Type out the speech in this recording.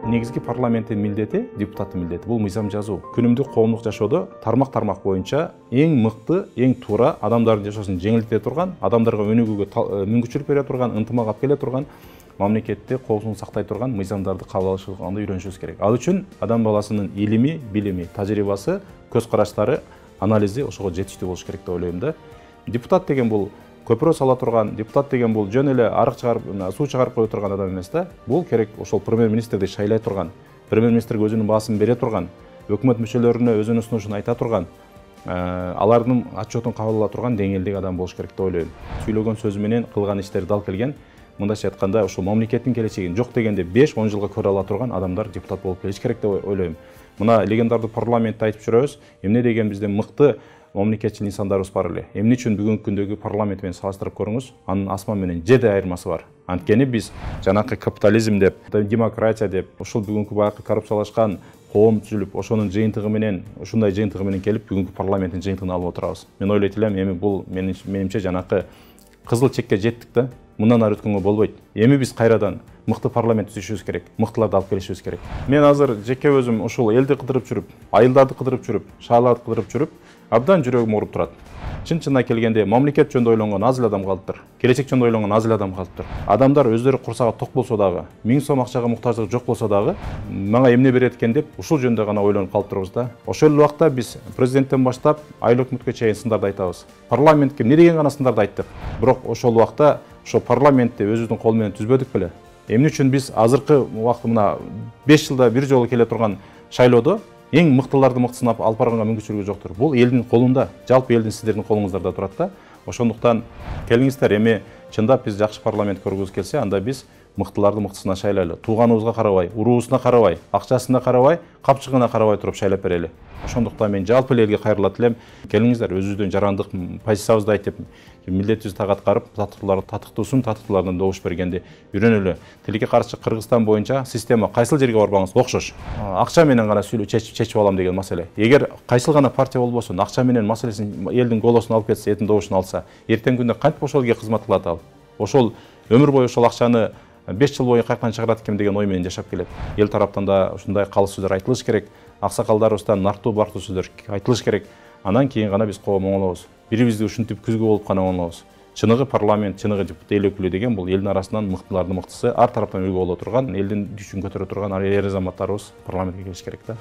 негізгі парламенттің милдети, депутаттың милдети бул мыйзам жазуу. Күнүмдүк коомдук жашоодо тармак боюнча эң мыкты, эң туура, адамдардын жашоосун жеңилдете турган, адамдарга өнүгүүгө мүмкүнчүлүк бере турган, ынтымак алып келе турган, мамлекетти коопсуздугун сактай турган мыйзамдарды кабыл алышыбызга үйрөнүшүбүз керек. Ал үчүн адам баласынын илими, билими, тажрыйбасы, көз караштары, анализи ошого жетиштүү болуш керек деп ойлойм да. Депутат деген бул көпүрө сала турган, депутат деген бул жөн эле арык чыгарып, суу чыгарып кое турган адам эмес да. Бул керек ошол премьер-министрди шайлай турган, премьер-министрге өзүнүн баасын бере турган, өкмөт мүчөлөрүнө өзүнүн сунушун айта турган, алардын отчетун кабыл ала турган деңгээлдеги адам болуш керек деп ойлойм. Сүйлөгөн сөзү менен кылган иштери дал келген, мындайча айтканда ошол мамлекеттин келечегин жок дегенде 5-10 жылга көрө ала турган адамдар депутат болуп келиш керек деп ойлойм. Мына легендардуу парламентте айтып жүрөбүз, эмне деген бизде мыкты мамлекетчил инсандарыбыз бар эле. Эмне үчүн бүгүнкү күндөгү парламент менен салыштырып көрүңүз, анын асман менен жердей айырмасы бар. Анткени биз жанакы капитализм деп, демократия деп, ушул бүгүнкү баягы коррупциялашкан коом түзүлүп, ошонун жыйынтыгы менен, ушундай жыйынтыгы менен келип бүгүнкү парламенттин жыйынтыгын алып отурабыз. Мен ойлойт элем, эми бул менимче жанакы кызыл чекке жеттик да. Мындан ары өткөнгө болбойт. Эми биз кайрадан мыкты парламент түзүшүбүз керек, мыктыларды алып келишибиз керек. Мен азыр жеке өзүм ушул элди кыдырып жүрүп, айылдарды кыдырып жүрүп, шаарларды кыдырып жүрүп, абдан жүрөгүм ооруп турат. Чын-чынына келгенде мамлекет жөнүндө ойлонгон аз эле адам калыптыр. Келечек жөнүндө ойлонгон аз эле адам калыптыр. Адамдар өздөрү курсагы ток болсо дагы, 1000 сом акчага муктаждыгы жок болсо дагы, мага эмне берет экен деп ушул жөнүндө гана ойлонуп калыптырбыз да. Ошол эле убакта биз президенттен баштап айыл өкмөткө чейин сындарды айтабыз. Парламентке эмне деген гана сындарды айттык. Бирок ошол убакта ошо парламентти өзүбүздүн кол менен түзбөдүк беле. Эмне үчүн биз азыркы убакта мына 5 жылда бир жолу келе турган шайлоодо эң мыктыларды мыктысын алып барганга мүмкүнчүлүгү жоктур. Бул элдин колунда, жалпы элдин сиздердин колуңуздарда турат да. Ошондуктан келиңиздер, эми чындап биз жакшы парламент көргүбүз келсе, анда биз мыктыларды мыктысына шайлайлы. Тууганыбызга карабай, уруусуна карабай, акчасына карабай, капчыгына карабай туруп шайлап берели. Ошондуктан мен жалпы элге кайрылат элем. Келиңиздер, өзүбүздүн жарандык позициябызды айтып, милдетибизди так аткарып, татыктуулардан добуш бергенди үйрөнөлү. Тилекке каршы Кыргызстан боюнча система кайсыл жерге барбаңыз окшош. Акча менен гана чечип алам деген маселе. Эгер кайсыл гана партия болбосун, акча менен маселесин, элдин голосун алып кетсе, элдин добушун алса, эртеңки күндө кантип ошол элге кызмат кылат ал? Ошол өмүр бою ошол акчаны 5 жыл бою каяктан чыгарат экен деген ой менен жашап келет. Эл тараптан да ушундай калыс сөздөр айтылыш керек. Аксакалдарыбыздан нартуу бартуу сөздөр айтылыш керек. Анан кийин гана биз коом оңолобуз. Бирибизди ушинтип күзгү болуп гана оңолобуз. Чыныгы парламент, чыныгы эл өкүлү деген бул элдин арасынан мыктылардын мыктысы, ар тараптан үлгү боло турган, элдин күчүн көтөрө турган эр азаматтарыбыз парламентке келиш керек да.